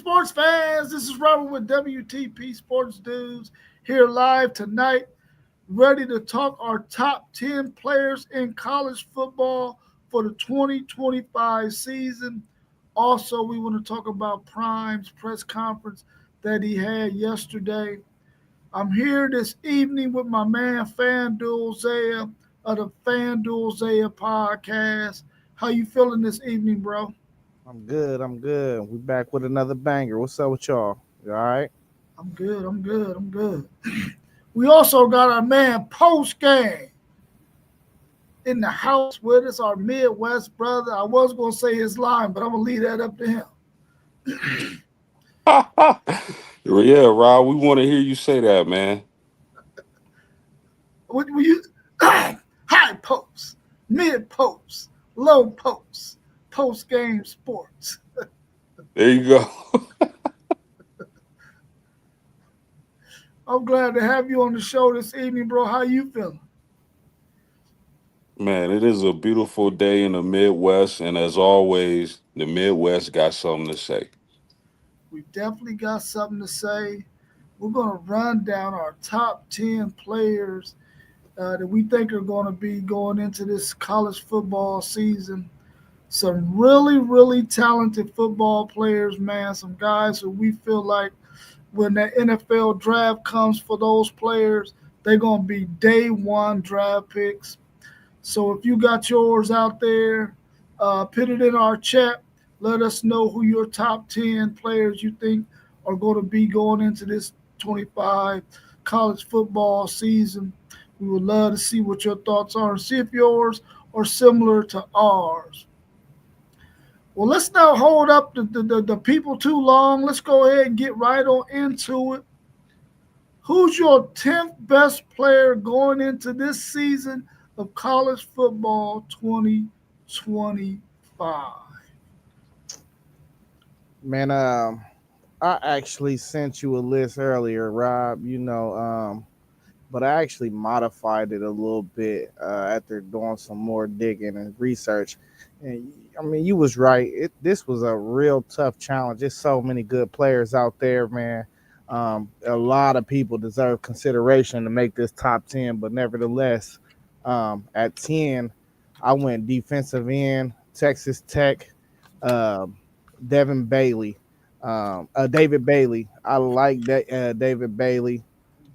sports fans. This is Robert with WTP Sports News here live tonight, ready to talk our top 10 players in college football for the 2025 season. Also, we want to talk about Prime's press conference that he had yesterday. I'm here this evening with my man FanDuel Zaya of the FanDuel Zaya podcast. How you feeling this evening, bro? I'm good. I'm good. We back with another banger. What's up with y'all? You all right? I'm good. I'm good. I'm good. We also got our man Post Game in the house with us, our Midwest brother. I was going to say his line, but I'm going to leave that up to him. Yeah, Rob, we want to hear you say that, man. What were you? High post, mid post, low post, post game sports. There you go. I'm glad to have you on the show this evening, bro. How you feeling? Man, it is a beautiful day in the Midwest, and as always, the Midwest got something to say. We definitely got something to say. We're going to run down our top 10 players that we think are going to be going into this college football season. Some really, really talented football players, man. Some guys who we feel like when the NFL draft comes for those players, they're going to be day one draft picks. So if you got yours out there, put it in our chat. Let us know who your top 10 players you think are going to be going into this 25 college football season. We would love to see what your thoughts are and see if yours are similar to ours. Well, let's not hold up the people too long. Let's go ahead and get right on into it. Who's your 10th best player going into this season of college football 2025? Man, I actually sent you a list earlier, Rob. But I actually modified it a little bit after doing some more digging and research. And I mean, you was right. This was a real tough challenge. There's so many good players out there, man. A lot of people deserve consideration to make this top 10, but nevertheless, at 10, I went defensive end, Texas Tech, um, Devin Bailey, David Bailey. I like that David Bailey.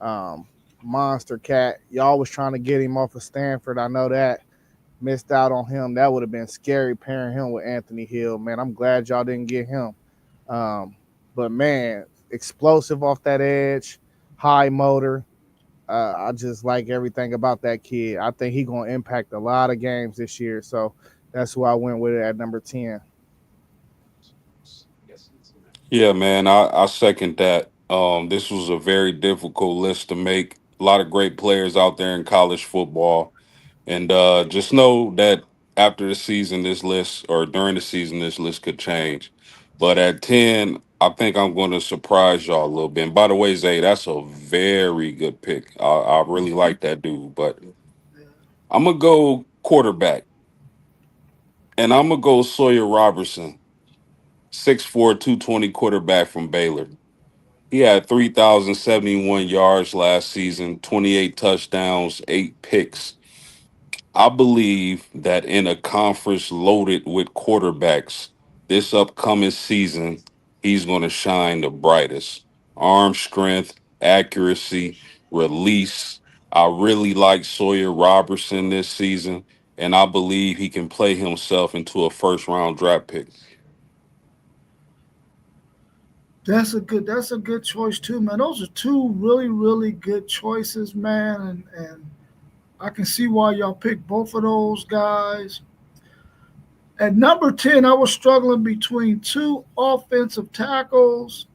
Um, Monster Cat. Y'all was trying to get him off of Stanford. I know that. Missed out on him. That would have been scary pairing him with Anthony Hill. Man, I'm glad y'all didn't get him. Um, but man, explosive off that edge, high motor. I just like everything about that kid. I think he gonna impact a lot of games this year. So that's who I went with it at number 10. Yeah, man, I second that. This was a very difficult list to make. A lot of great players out there in college football. And just know that after the season, this list, or during the season, this list could change. But at 10, I think I'm going to surprise y'all a little bit. And by the way, Zay, that's a very good pick. I really like that dude. But I'm going to go quarterback, and I'm going to go Sawyer Robertson, 6'4", 220 quarterback from Baylor. He had 3,071 yards last season, 28 touchdowns, 8 picks. I believe that in a conference loaded with quarterbacks this upcoming season, he's going to shine the brightest. Arm strength, accuracy, release. I really like Sawyer Robertson this season, and I believe he can play himself into a first round draft pick. That's a good choice too, man. Those are two really, really good choices, man. And I can see why y'all picked both of those guys. At number 10, I was struggling between two offensive tackles.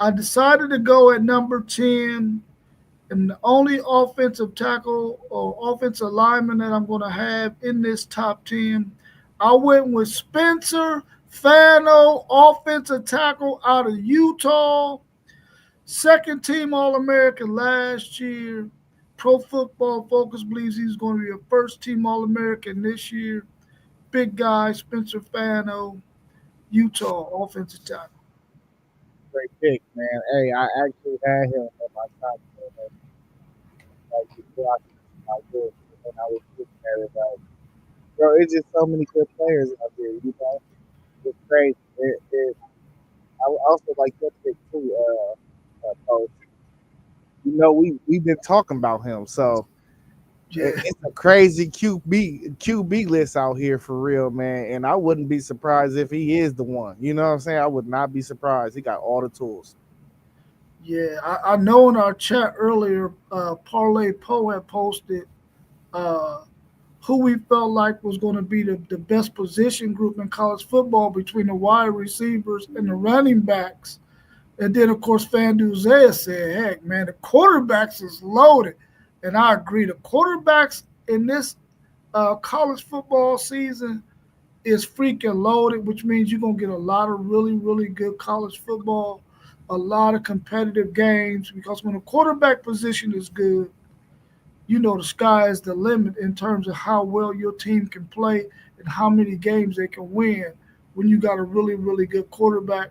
I decided to go at number 10, and the only offensive tackle or offensive lineman that I'm going to have in this top 10, I went with Spencer Fano, offensive tackle out of Utah, second team All American last year. Pro Football Focus believes he's going to be a first team All American this year. Big guy, Spencer Fano, Utah offensive tackle. great pick, man. Hey, I actually had him in my top 10 like before I finished my list, and I was looking at it like, bro, it's just so many good players out there. You know, it's crazy. I also like your pick too, Coach. You know, we've been talking about him, so Yeah, it's a crazy QB list out here for real, man. And I wouldn't be surprised if he is the one. You know what I'm saying? I would not be surprised. He got all the tools. yeah. I know in our chat earlier, Parlay Poe had posted uh, who we felt like was going to be the best position group in college football between the wide receivers and the running backs. And then, of course, Fanduzel said, heck, man, the quarterbacks is loaded. And I agree. The quarterbacks in this college football season is freaking loaded, which means you're going to get a lot of really, really good college football, a lot of competitive games, because when the quarterback position is good, the sky is the limit in terms of how well your team can play and how many games they can win when you got a really, really good quarterback.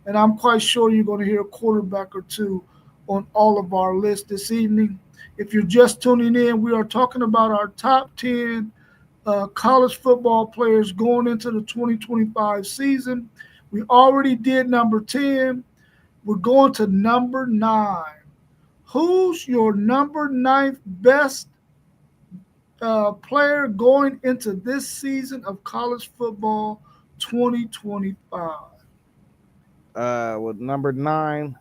And I'm quite sure you're going to hear a quarterback or two on all of our lists this evening. If you're just tuning in, we are talking about our top 10 college football players going into the 2025 season. We already did number 10. We're going to number 9. Who's your number ninth best player going into this season of college football 2025? With number 9,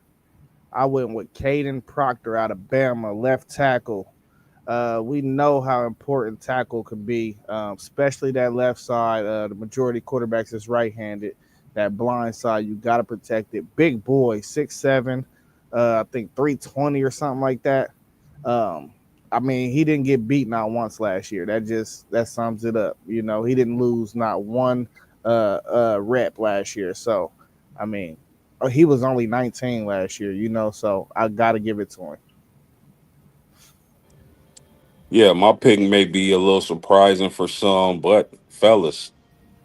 I went with Caden Proctor out of Bama, left tackle. We know how important tackle can be, especially that left side. The majority of quarterbacks is right-handed. That blind side, you got to protect it. Big boy, 6'7", I think 320 or something like that. Um, I mean, he didn't get beat not once last year. That sums it up. You know, he didn't lose not one rep last year. So, I mean, he was only 19 last year. You know, so I got to give it to him. Yeah, my pick may be a little surprising for some, but fellas,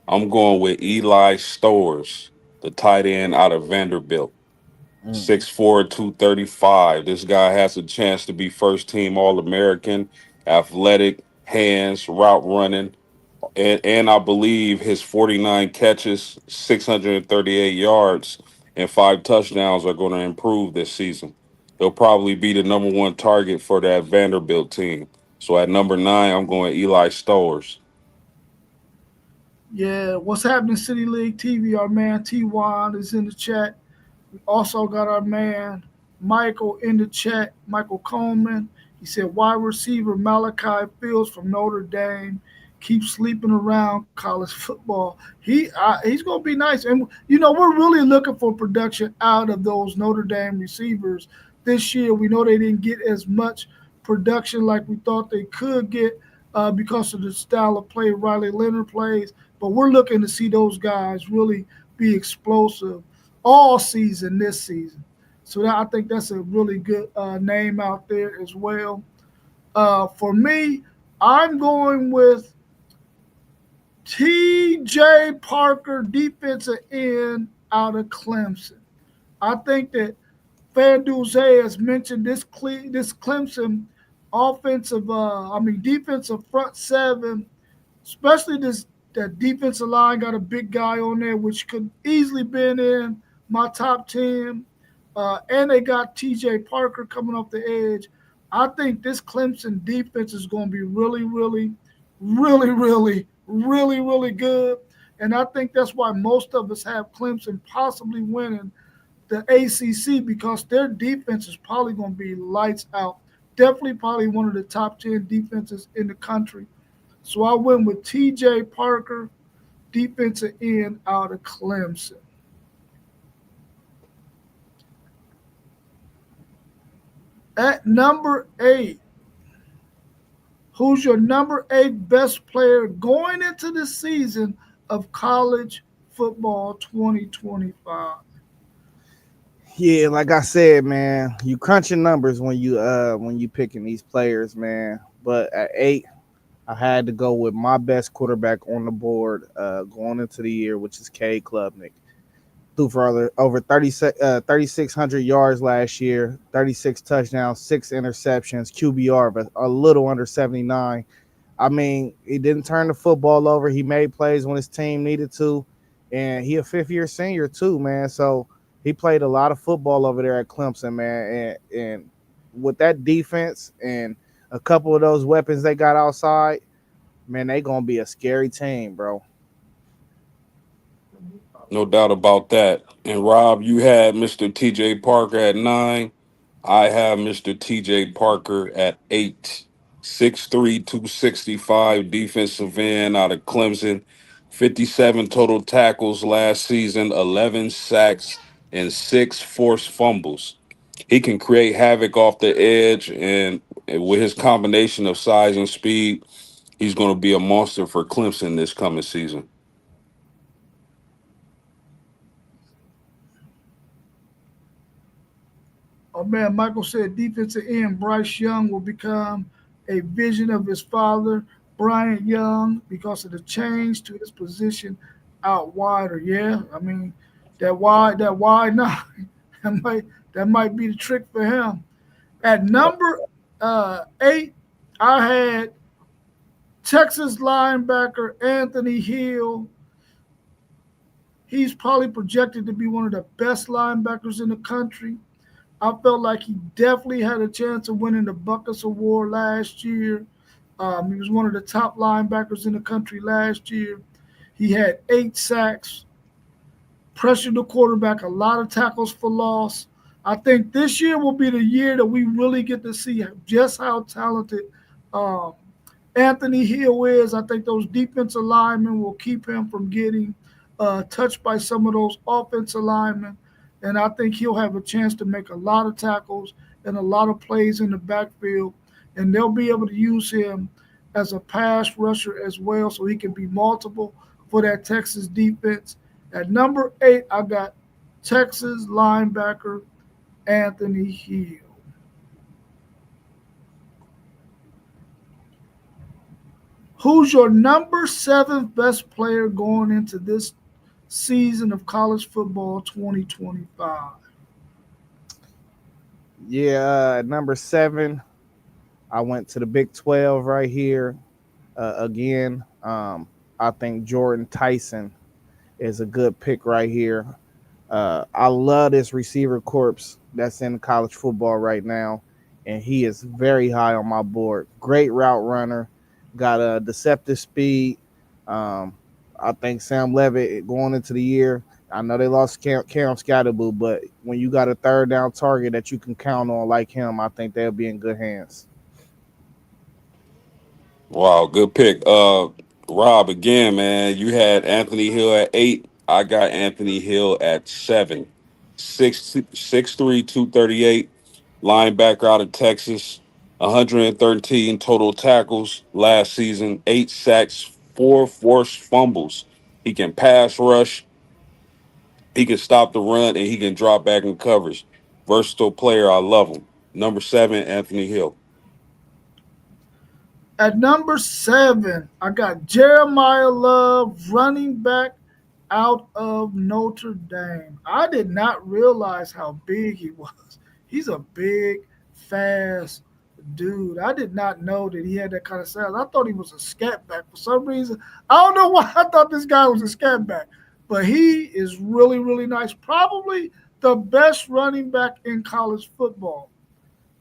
I'm going with Eli Stowers, the tight end out of Vanderbilt. Mm. 6'4", 235. This guy has a chance to be first team All American, athletic, hands, route running. And I believe his 49 catches, 638 yards, and 5 touchdowns are going to improve this season. He'll probably be the number one target for that Vanderbilt team. So at number 9, I'm going Eli Stowers. Yeah, what's happening, City League TV? Our man T1 is in the chat. We also got our man Michael in the chat, Michael Coleman. He said wide receiver Malachi Fields from Notre Dame keeps sleeping around college football. He's gonna be nice, and we're really looking for production out of those Notre Dame receivers this year. We know they didn't get as much production like we thought they could get because of the style of play Riley Leonard plays, but we're looking to see those guys really be explosive all season this season. So I think that's a really good name out there as well. For me, I'm going with T.J. Parker, defensive end out of Clemson. I think that FanDuel has mentioned this Clemson offensive, defensive front seven, especially this that defensive line got a big guy on there, which could easily been in my top 10. And they got T.J. Parker coming off the edge. I think this Clemson defense is going to be really, really, really, really, really, really good. And I think that's why most of us have Clemson possibly winning the ACC, because their defense is probably going to be lights out. Definitely probably one of the top 10 defenses in the country. So I went with T.J. Parker, defensive end out of Clemson. At number 8, who's your number 8 best player going into the season of college football 2025? Yeah, like I said, man, you crunching numbers when you picking these players, man. But at 8, I had to go with my best quarterback on the board going into the year, which is Cade Klubnik. threw for over 3,600 yards last year, 36 touchdowns, 6 interceptions, QBR, but a little under 79. I mean, he didn't turn the football over. He made plays when his team needed to, and he a fifth-year senior too, man. So he played a lot of football over there at Clemson, man. And with that defense and a couple of those weapons they got outside, man, they gonna be a scary team, bro. No doubt about that. And Rob, you had Mr. TJ Parker at 9. I have Mr. TJ Parker at 8. 6'3", 265 defensive end out of Clemson. 57 total tackles last season, 11 sacks, and 6 forced fumbles. He can create havoc off the edge, and with his combination of size and speed, he's going to be a monster for Clemson this coming season. Oh man, Michael said defensive end Bryce Young will become a vision of his father, Bryant Young, because of the change to his position out wider. Yeah, I mean that wide nine, that might be the trick for him. At number 8, I had Texas linebacker Anthony Hill. He's probably projected to be one of the best linebackers in the country. I felt like he definitely had a chance of winning the Buckets Award last year. He was one of the top linebackers in the country last year. He had 8 sacks, pressured the quarterback, a lot of tackles for loss. I think this year will be the year that we really get to see just how talented um, Anthony Hill is. I think those defensive linemen will keep him from getting touched by some of those offensive linemen. And I think he'll have a chance to make a lot of tackles and a lot of plays in the backfield. And they'll be able to use him as a pass rusher as well, so he can be multiple for that Texas defense. At number 8, I got Texas linebacker Anthony Hill. Who's your number 7 best player going into this season of college football 2025? Yeah, number 7, I went to the Big 12 right here. Again, I think Jordan Tyson is a good pick right here. I love this receiver corpse that's in college football right now, and he is very high on my board. Great route runner, got a deceptive speed. Um, I think Sam Levitt going into the year. I know they lost Cam Scatterboo, but when you got a third down target that you can count on like him, I think they'll be in good hands. Wow, good pick. Rob, again, man, you had Anthony Hill at 8. I got Anthony Hill at 7. 6'3", 238, linebacker out of Texas, 113 total tackles last season, 8 sacks, 4 forced fumbles. He can pass rush, he can stop the run, and he can drop back in coverage. Versatile player, I love him. Number 7, Anthony Hill. At number 7, I got Jeremiah Love, running back out of Notre Dame. I did not realize how big he was. He's a big, fast dude. I did not know that he had that kind of size. I thought he was a scat back for some reason. I don't know why I thought this guy was a scat back, but he is really, really nice. Probably the best running back in college football.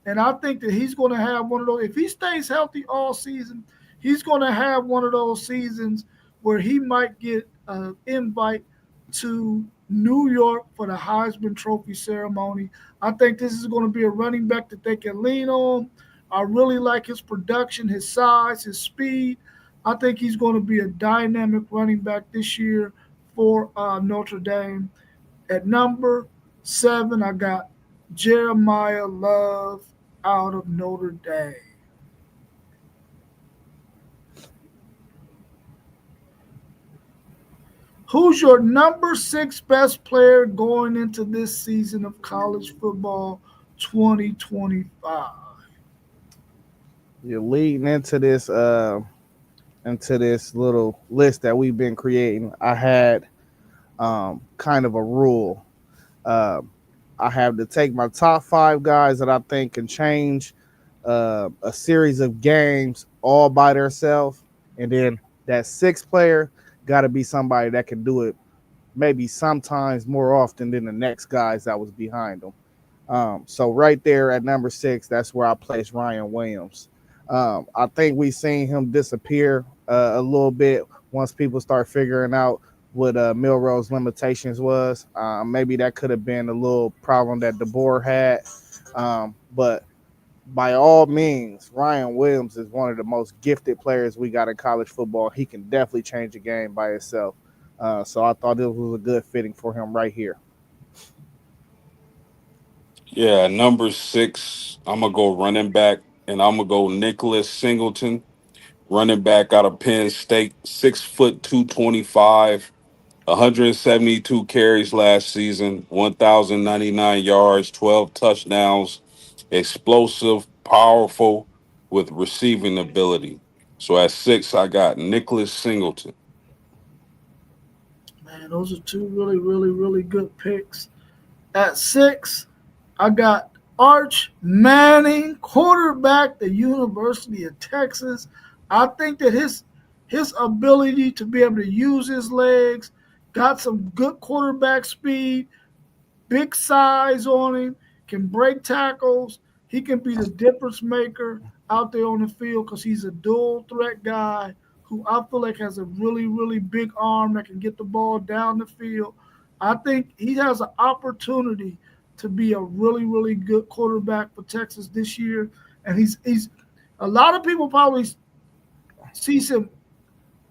And I think that he's going to have one of those. If he stays healthy all season, he's going to have one of those seasons where he might get an invite to New York for the Heisman Trophy ceremony. I think this is going to be a running back that they can lean on. I really like his production, his size, his speed. I think he's going to be a dynamic running back this year for Notre Dame. At number 7, I got Jeremiah Love out of Notre Dame. Who's your number 6 best player going into this season of college football 2025? You're leading into this little list that we've been creating. I had kind of a rule. Uh, I have to take my top five guys that I think can change a series of games all by themselves, and then that sixth player got to be somebody that can do it maybe sometimes more often than the next guys that was behind them. So right there at number six, that's where I place Ryan Williams. I think we've seen him disappear a little bit once people start figuring out what Milrose's limitations was. Maybe that could have been a little problem that DeBoer had. But by all means, Ryan Williams is one of the most gifted players we got in college football. He can definitely change a game by himself. So I thought this was a good fitting for him right here. Yeah, number six, I'm gonna go running back, and I'm gonna go Nicholas Singleton, running back out of Penn State, 6 foot 225, 172 carries last season, 1,099 yards, 12 touchdowns, explosive, powerful, with receiving ability. So at six, I got Nicholas Singleton. Man, those are two really, really, really good picks. At six, I got Arch Manning, quarterback, the University of Texas. I think that his ability to be able to use his legs, got some good quarterback speed, big size on him, can break tackles. He can be the difference maker out there on the field because he's a dual threat guy who I feel like has a really, really big arm that can get the ball down the field. I think he has an opportunity to be a really, really good quarterback for Texas this year. And he's a lot of people probably sees him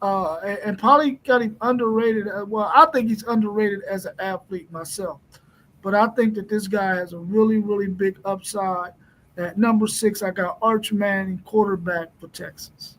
and probably got him underrated. Well, I think he's underrated as an athlete myself. But I think that this guy has a really, really big upside. At number six, I got Arch Manning, quarterback for Texas.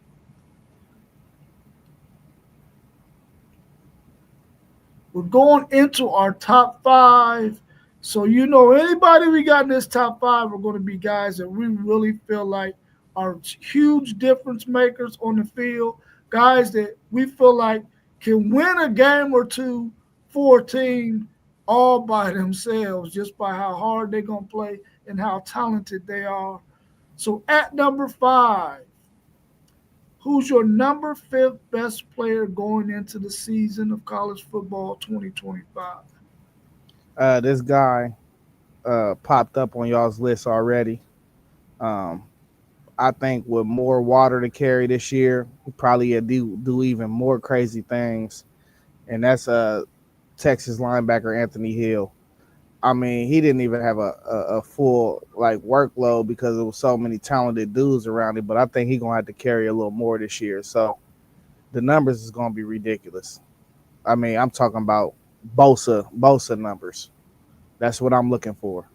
We're going into our top five. So, anybody we got in this top five are going to be guys that we really feel like are huge difference makers on the field, guys that we feel like can win a game or two for a team all by themselves, just by how hard they're going to play and how talented they are. So at number five, who's your number fifth best player going into the season of college football 2025? This guy popped up on y'all's list already. Um, I think with more water to carry this year, he probably do even more crazy things, and that's Texas linebacker Anthony Hill. I mean, he didn't even have a full like workload because there was so many talented dudes around him. But I think he's gonna have to carry a little more this year. So the numbers is gonna be ridiculous. I mean, I'm talking about Bosa numbers. That's what I'm looking for.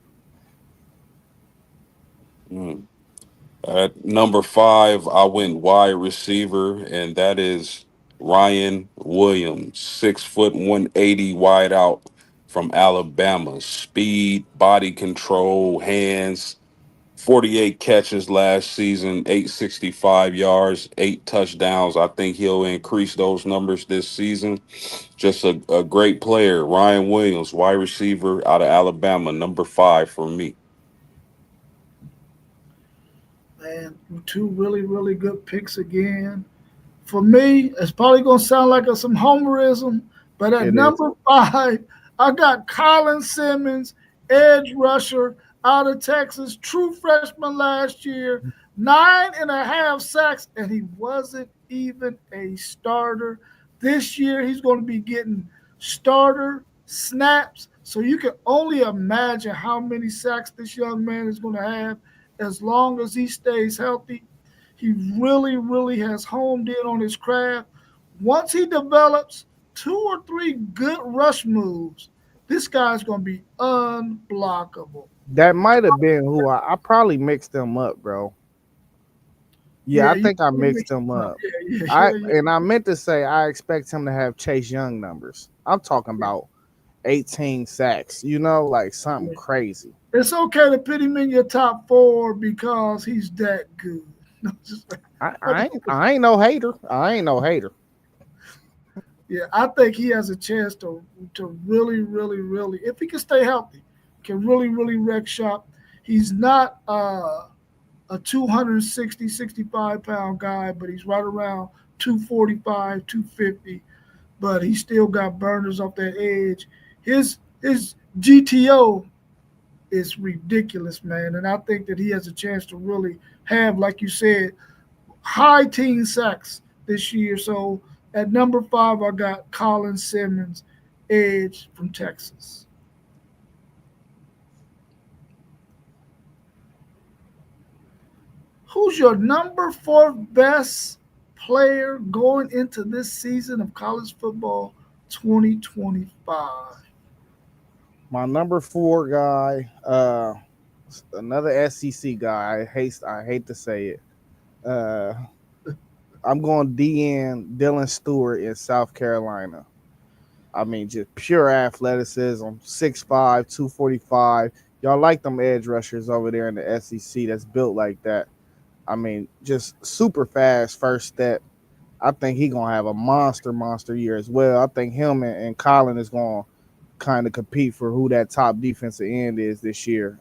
Mm. At number five, I went wide receiver, and that is Ryan Williams, 6 foot 180 wide out from Alabama. Speed, body control, hands, 48 catches last season, 865 yards, 8 touchdowns. I think he'll increase those numbers this season. Just a great player. Ryan Williams, wide receiver out of Alabama, number five for me. Man, two really, really good picks again. For me, it's probably going to sound like some homerism, but at It is. number five, I got Colin Simmons, edge rusher out of Texas, true freshman last year, 9.5 sacks, and he wasn't even a starter. This year, he's going to be getting starter snaps. So you can only imagine how many sacks this young man is going to have as long as he stays healthy. He really, really has homed in on his craft. Once he develops two or three good rush moves, this guy's going to be unblockable. That might have been who I probably mixed them up, bro. Yeah, Yeah, I you think I mixed mixed them him up. up. Yeah. I meant to say I expect him to have Chase Young numbers. I'm talking about 18 sacks. Like something Yeah. crazy. It's okay to put him in your top four because he's that good. I ain't no hater. I ain't no hater. Yeah, I think he has a chance to really, really, really, if he can stay healthy, can really, really wreck shop. He's not a 260, 65 pound guy, but he's right around 245, 250. But he still got burners off that edge. His GTO is ridiculous, man, and I think that he has a chance to really have, like you said, high teen sacks this year. So at number 5, I got Colin Simmons, edge from Texas. Who's your number 4 best player going into this season of college football 2025? My number 4 guy, another SEC guy. I hate to say it. Uh, I'm going DN Dylan Stewart in South Carolina. I mean, just pure athleticism, 6'5", 245. Y'all like them edge rushers over there in the SEC that's built like that. I mean, just super fast first step. I think he gonna have a monster year as well. I think him and Colin is gonna kind of compete for who that top defensive end is this year.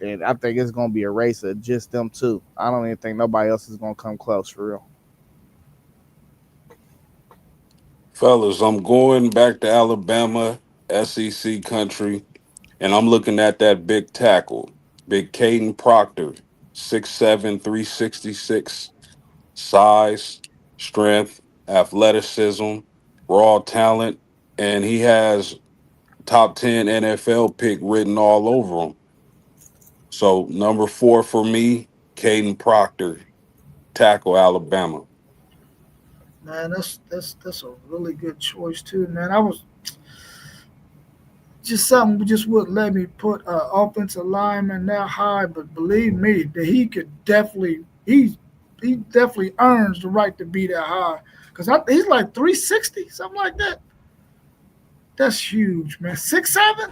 And I think it's gonna be a race of just them two. I don't even think nobody else is gonna come close for real. Fellas, I'm going back to Alabama, SEC country, and I'm looking at that big tackle, big Caden Proctor, 6'7", 366, size, strength, athleticism, raw talent, and he has top 10 NFL pick written all over him. So number 4 for me, Caden Proctor, tackle Alabama. Man, that's a really good choice too, man. I was just something just wouldn't let me put offensive lineman that high, but believe me, that he definitely earns the right to be that high because he's like 360 something like that. That's huge, man. 6'7",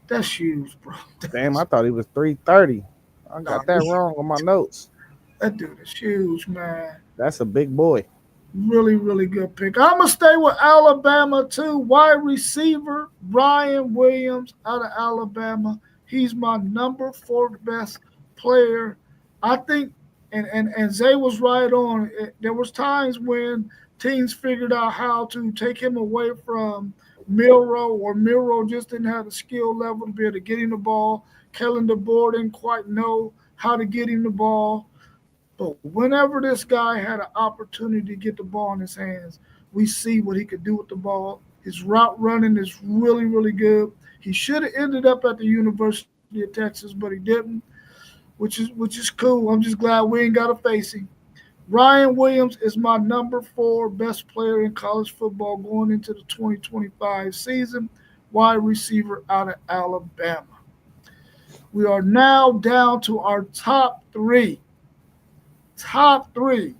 that's huge, bro. Damn, I thought he was 330. I Nah, got that wrong on my notes. that dude is huge, man. That's a big boy. Really, really good pick. I'm gonna stay with Alabama too. Wide receiver Brian Williams out of Alabama. He's my number 4 best player. I think, and Zay was right on. There was times when teams figured out how to take him away from Milrow, or Milrow just didn't have the skill level to be able to get him the ball. Kellen DeBoer didn't quite know how to get him the ball. But whenever this guy had an opportunity to get the ball in his hands, we see what he could do with the ball. His route running is really, really good. He should have ended up at the University of Texas, but he didn't, which is cool. I'm just glad we ain't got to face him. Ryan Williams is my number 4 best player in college football going into the 2025 season. Wide receiver out of Alabama. We are now down to our top 3. Top 3.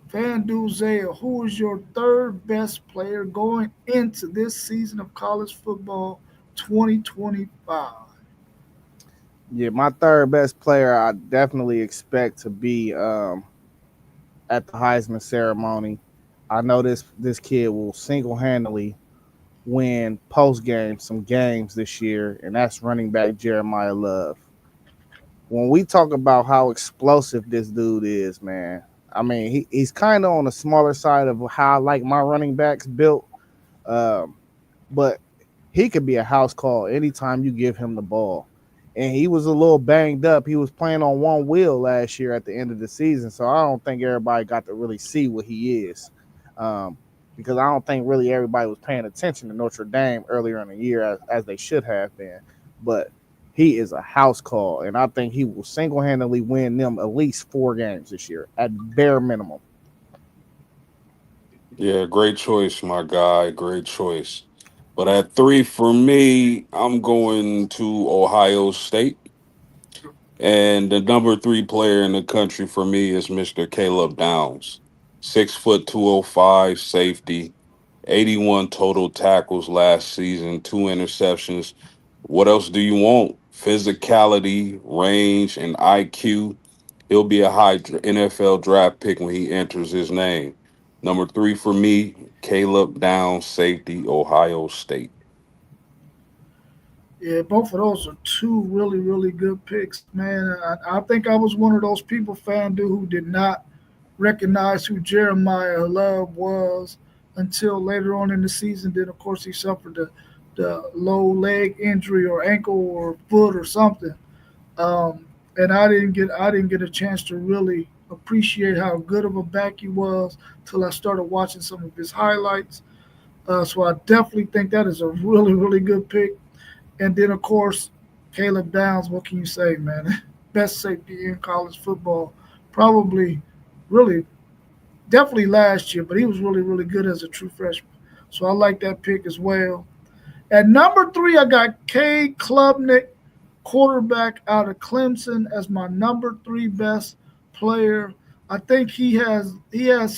Van Duzale, who is your 3rd best player going into this season of college football 2025? Yeah, my 3rd best player, I definitely expect to be at the Heisman ceremony. I know this kid will single handedly win post game some games this year, and that's running back Jeremiah Love. When we talk about how explosive this dude is, man, I mean he's kind of on the smaller side of how I like my running backs built, um, but he could be a house call anytime you give him the ball. And he was a little banged up. He was playing on one wheel last year at the end of the season, so I don't think everybody got to really see what he is, um, because I don't think really everybody was paying attention to Notre Dame earlier in the year as they should have been. But he is a house call, and I think he will single handedly win them at least 4 games this year at bare minimum. Yeah, great choice, my guy. Great choice. But at 3 for me, I'm going to Ohio State. And the number 3 player in the country for me is Mr. Caleb Downs. 6 foot 205 safety, 81 total tackles last season, 2 interceptions. What else do you want? Physicality, range, and IQ. He'll be a high NFL draft pick when he enters his name. Number three for me, Caleb Downs, safety, Ohio State. Yeah, both of those are two really, really good picks, man. I think I was one of those people, FanDuel, who did not recognize who Jeremiah Love was until later on in the season. Then, of course, he suffered the low leg injury or ankle or foot or something. And I didn't get a chance to really appreciate how good of a back he was till I started watching some of his highlights. So I definitely think that is a really, really good pick. And then, of course, Caleb Downs. What can you say, man? Best safety in college football, probably, really, definitely last year. But he was really, really good as a true freshman. So I like that pick as well. At number three, I got Cade Klubnik, quarterback out of Clemson, as my number three best player. I think he has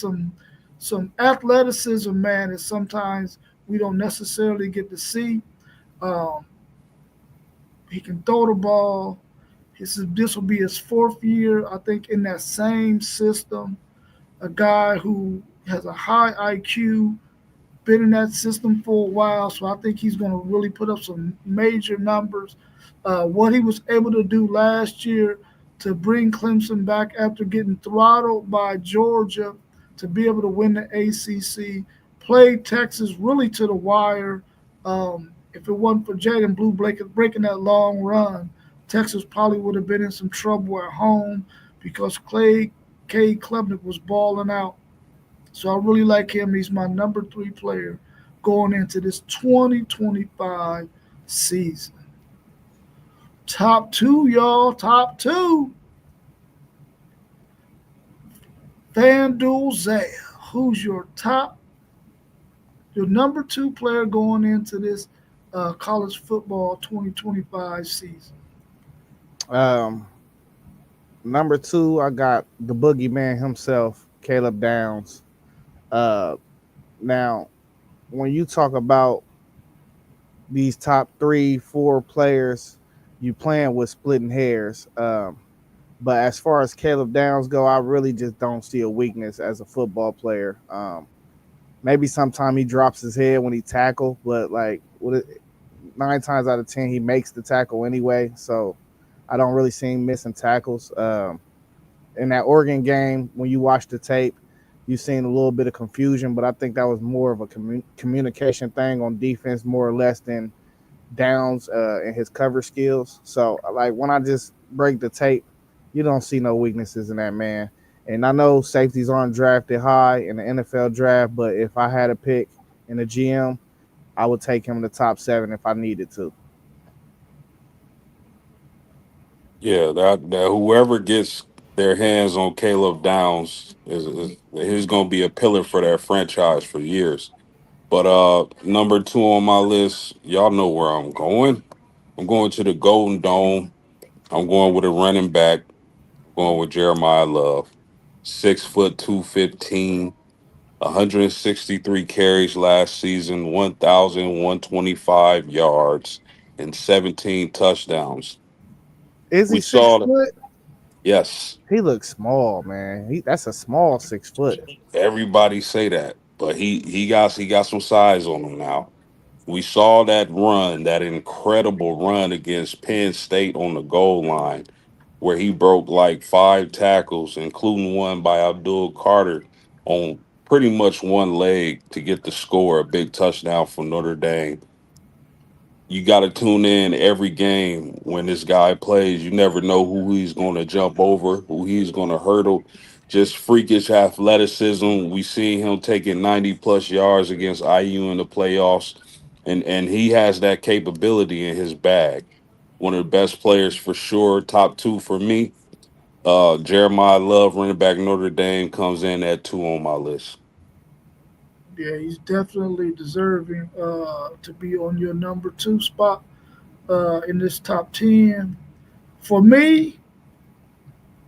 some athleticism, man, that sometimes we don't necessarily get to see. Um, he can throw the ball. This will be his fourth year, I think, in that same system. A guy who has a high IQ, been in that system for a while, so I think he's going to really put up some major numbers. What he was able to do last year to bring Clemson back after getting throttled by Georgia to be able to win the ACC, played Texas really to the wire. If it wasn't for Jaden Blue breaking that long run, Texas probably would have been in some trouble at home because Cade Klubnik was balling out. So I really like him. He's my number three player going into this 2025 season. Top two, y'all. Top two. FanDuel Zaya. Who's your number two player going into this college football 2025 season? Um, Number two, I got the boogeyman himself, Caleb Downs. Uh, Now, when you talk about these top three, four players, you playing with splitting hairs. But as far as Caleb Downs go, I really just don't see a weakness as a football player. Maybe sometime he drops his head when he tackle, but like 9 times out of 10 he makes the tackle anyway. So I don't really see him missing tackles. In that Oregon game, when you watch the tape, you've seen a little bit of confusion, but I think that was more of a communication thing on defense, more or less than Downs and his cover skills. So, like when I just break the tape, you don't see no weaknesses in that man. And I know safeties aren't drafted high in the NFL draft, but if I had a pick in the GM, I would take him in the top 7 if I needed to. Yeah, that whoever gets their hands on Caleb Downs is he's going to be a pillar for that franchise for years. But number two on my list, y'all know where I'm going. I'm going to the Golden Dome. I'm going with a running back. I'm going with Jeremiah Love. 6 foot 215, 163 carries last season, 1,125 yards, and 17 touchdowns. Is he We six saw that. foot? Yes, He looks small, man. That's a small 6 foot. everybody say that, but he got some size on him now. We saw that run, that incredible run against Penn State on the goal line, where he broke like 5 tackles, including one by Abdul Carter on pretty much one leg to get the score, a big touchdown for Notre Dame. You got to tune in every game when this guy plays. You never know who he's going to jump over, who he's going to hurdle. Just freakish athleticism. We see him taking 90 plus yards against IU in the playoffs, and he has that capability in his bag. One of the best players for sure. Top two for me. Jeremiah Love, running back Notre Dame, comes in at two on my list. Yeah, he's definitely deserving to be on your number two spot in this top 10. For me,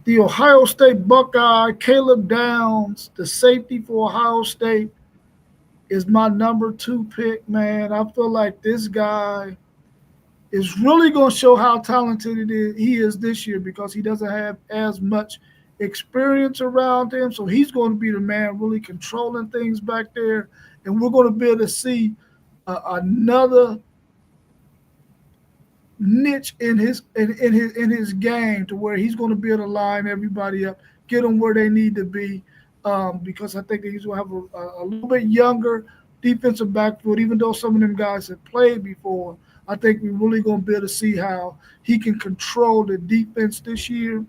the Ohio State Buckeye, Caleb Downs, the safety for Ohio State, is my number two pick, man. I feel like this guy is really going to show how talented he is this year because he doesn't have as much experience around him. So he's going to be the man really controlling things back there. And we're going to be able to see another niche in his game to where he's going to be able to line everybody up, get them where they need to be. Because I think that he's going to have a little bit younger defensive backfield, even though some of them guys have played before. I think we're really going to be able to see how he can control the defense this year.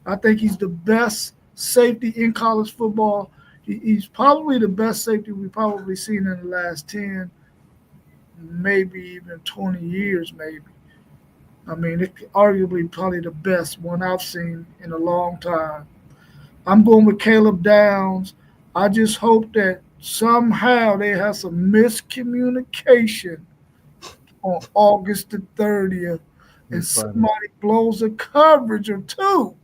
I think he's the best safety in college football. He's probably the best safety we've probably seen in the last 10, maybe even 20 years, maybe. I mean, it's arguably probably the best one I've seen in a long time. I'm going with Caleb Downs. I just hope that somehow they have some miscommunication on August the 30th and It's funny. somebody blows a coverage or two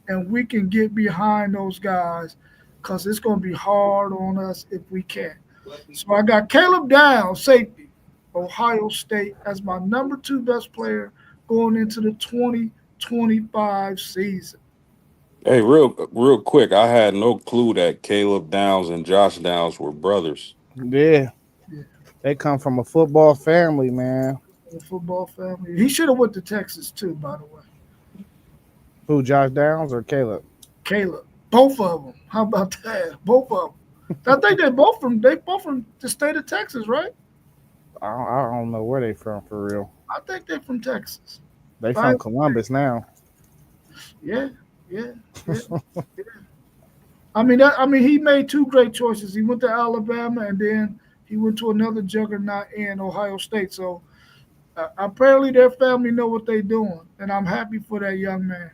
and we can get behind those guys because it's going to be hard on us if we can't. So I got Caleb Downs, safety, Ohio State, as my number two best player going into the 2025 season. Hey, real quick, I had no clue that Caleb Downs and Josh Downs were brothers. Yeah, Yeah, they come from a football family, man. the football family. He should have went to Texas too, by the way. Who, Josh Downs or Caleb? Caleb, both of them. How about that? Both of them. I think they both from the state of Texas, right? I don't know where they from for real. I think they're from Texas. They I, from Columbus now. yeah, yeah, yeah, yeah. I mean, he made two great choices. He went to Alabama, and then he went to another juggernaut in Ohio State. So apparently, their family know what they're doing, and I'm happy for that young man.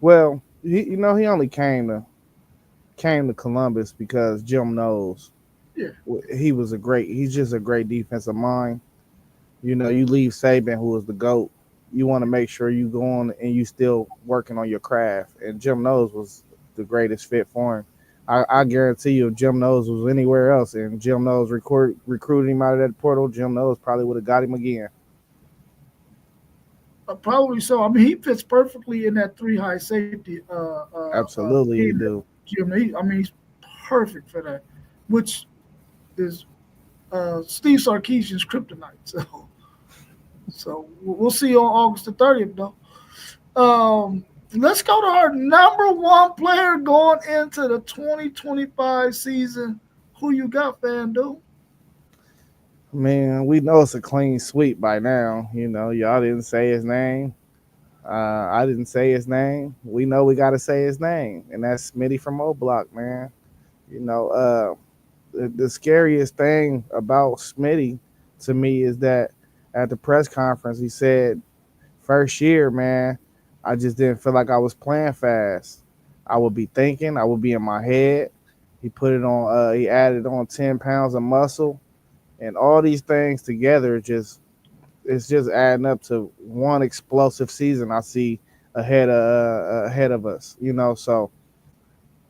Well, he only came to Columbus because Jim knows Yeah, he's just a great defensive mind. You leave Saban, who is the GOAT. You want to make sure you go on and you still working on your craft. And Jim Knowles was the greatest fit for him. I guarantee you, if Jim Knowles was anywhere else and Jim Knowles recruited him out of that portal, Jim Knowles probably would have got him again. probably so. I mean, he fits perfectly in that three high safety Absolutely, you scheme that do. Jim. I mean, he's perfect for that, which is Steve Sarkisian's kryptonite. So we'll see on August the 30th, though. Let's go to our number one player going into the 2025 season. Who you got, FanDuel? Man, we know it's a clean sweep by now. Y'all didn't say his name. I didn't say his name. We know we got to say his name, and that's Smitty from O Block, man. You know, the scariest thing about Smitty to me is that at the press conference he said, first year, man, I just didn't feel like I was playing fast. I would be thinking, I would be in my head. He put it on. He added on 10 pounds of muscle, and all these things together it's just adding up to one explosive season I see ahead of us. So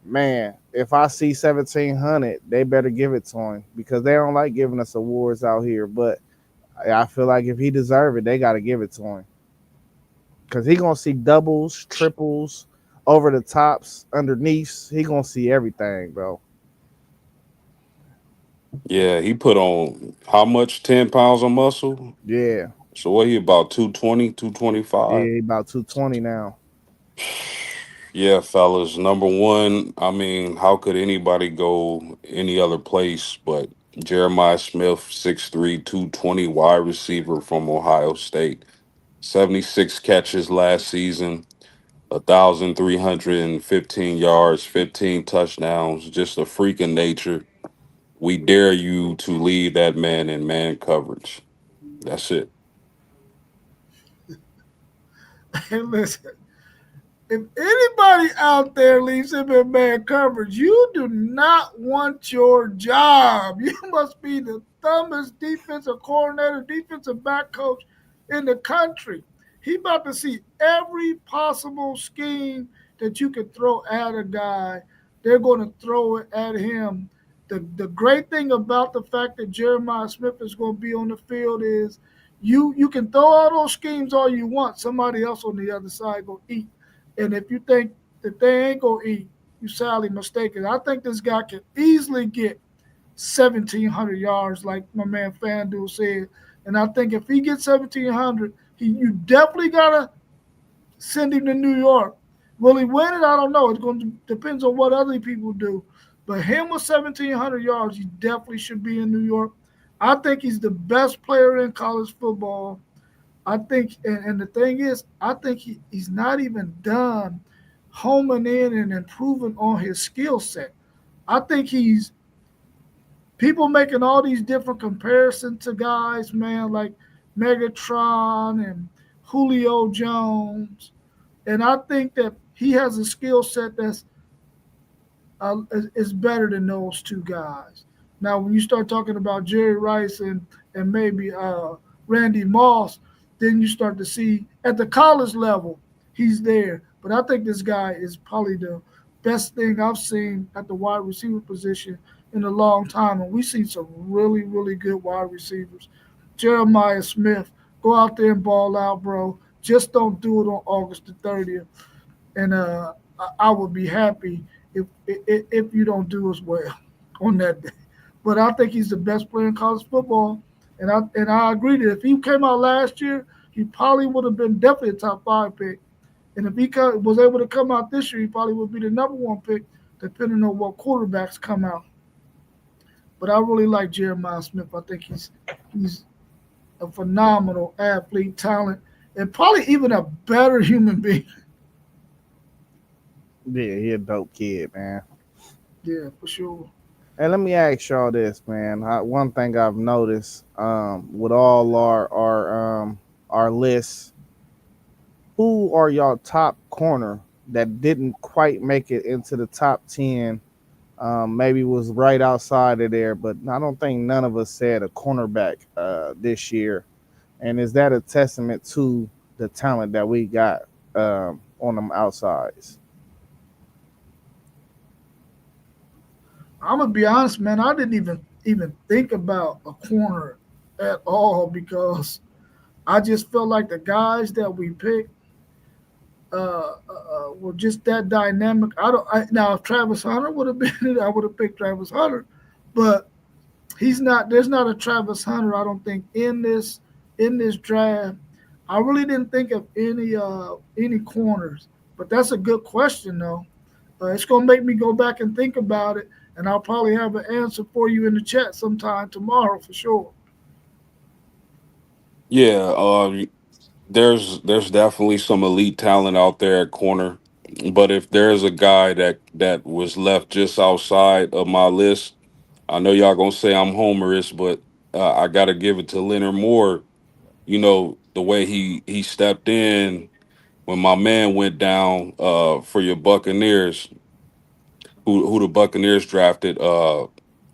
man, if I see 1,700, they better give it to him because they don't like giving us awards out here. But I feel like if he deserve it, they got to give it to him because he gonna see doubles, triples, over the tops, underneath. He gonna see everything, bro. Yeah, he put on how much? 10 pounds of muscle. Yeah, So what he about 220, 225? yeah, he about 220 now. Yeah, fellas. Number one, I mean, how could anybody go any other place but Jeremiah Smith, 6'3", 220 wide receiver from Ohio State. 76 catches last season, 1,315 yards, 15 touchdowns, just a freak of nature. We dare you to lead that man in man coverage. That's it. Hey, listen, if anybody out there leaves him in man coverage, you do not want your job. You must be the dumbest defensive coordinator, defensive back coach in the country. He about to see every possible scheme that you could throw at a guy. They're going to throw it at him. The great thing about the fact that Jeremiah Smith is going to be on the field is you can throw all those schemes all you want. Somebody else on the other side going to eat. And if you think that they ain't gonna eat, you sadly mistaken. I think this guy can easily get 1,700 yards, like my man FanDuel said. And I think if he gets 1,700, you definitely gotta send him to New York. Will he win it? I don't know. It's going to depends on what other people do. But him with 1,700 yards, he definitely should be in New York. I think he's the best player in college football. I think, and the thing is, I think he's not even done homing in and improving on his skill set. I think he's people making all these different comparisons to guys, man, like Megatron and Julio Jones. And I think that he has a skill set that's is better than those two guys. Now, when you start talking about Jerry Rice and maybe Randy Moss, then you start to see at the college level he's there. But I think this guy is probably the best thing I've seen at the wide receiver position in a long time, and we've seen some really really good wide receivers. Jeremiah Smith, go out there and ball out, bro. Just don't do it on August the 30th, and I would be happy if you don't do as well on that day. But I think he's the best player in college football, and I agree that if he came out last year, he probably would have been definitely a top five pick. And if he was able to come out this year, he probably would be the number one pick, depending on what quarterbacks come out. But I really like Jeremiah Smith. I think he's a phenomenal athlete, talent, and probably even a better human being. Yeah, he a dope kid, man. Yeah, for sure. And let me ask y'all this, man. One thing I've noticed with all our lists, who are y'all top corner that didn't quite make it into the top 10? Maybe was right outside of there, but I don't think none of us said a cornerback this year. And is that a testament to the talent that we got on them outsides? I'm gonna be honest, man. I didn't even think about a corner at all because I just felt like the guys that we picked were just that dynamic. Now if Travis Hunter would have been it, I would have picked Travis Hunter, but he's not. There's not a Travis Hunter. I don't think in this draft. I really didn't think of any corners, but that's a good question though. It's gonna make me go back and think about it, and I'll probably have an answer for you in the chat sometime tomorrow for sure. Yeah, there's definitely some elite talent out there at corner, but if there's a guy that was left just outside of my list, I know y'all gonna say I'm homerish, but I gotta give it to Leonard Moore. You know the way he stepped in when my man went down for your Buccaneers, who the Buccaneers drafted.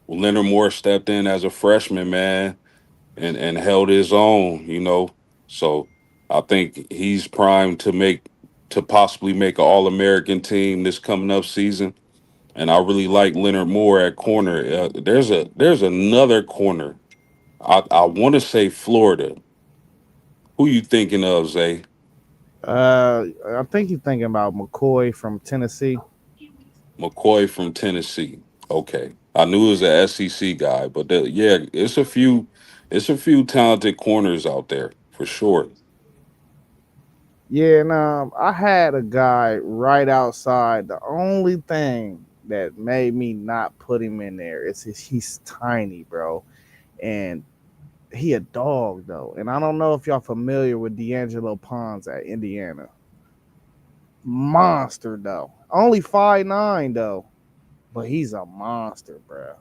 Leonard Moore stepped in as a freshman, man, and held his own. So I think he's primed to possibly make an All American team this coming up season. And I really like Leonard Moore at corner. There's another corner. I want to say Florida. Who you thinking of, Zay? I think you're thinking about McCoy from Tennessee. McCoy from Tennessee. Okay, I knew he was a SEC guy, but yeah, it's a few talented corners out there for sure. Yeah, and I had a guy right outside. The only thing that made me not put him in there is he's tiny, bro, and he a dog though. And I don't know if y'all familiar with D'Angelo Pons at Indiana. Monster though. Only 5'9" though, but he's a monster, bro.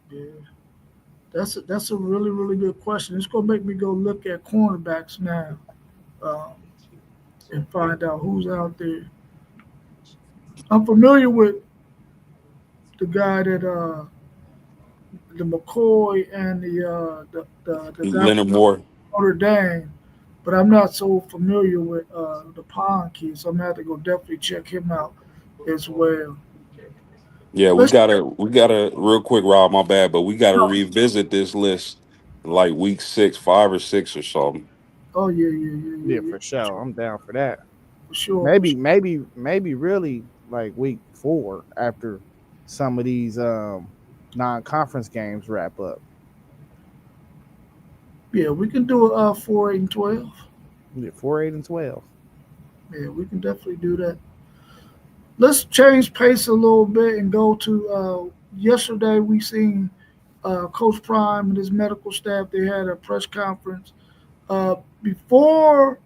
Yeah, that's a really really good question. It's gonna make me go look at cornerbacks now um, and find out who's out there. I'm familiar with the guy that the McCoy and the guy Leonard from Moore. Notre Dame, but I'm not so familiar with the Pond kid, so I'm gonna have to go definitely check him out as well. Yeah, we Let's. gotta real quick, Rob. My bad, but we gotta revisit this list like week 6, 5 or 6 or something. Oh yeah, yeah, yeah, Yeah, yeah, for sure. I'm down for that. for sure. For maybe really like week 4 after some of these non-conference games wrap up. Yeah, we can do a 4, 8, and 12. Yeah, 4, 8, and 12. Yeah, we can definitely do that. Let's change pace a little bit and go to yesterday. We seen Coach Prime and his medical staff. They had a press conference. Before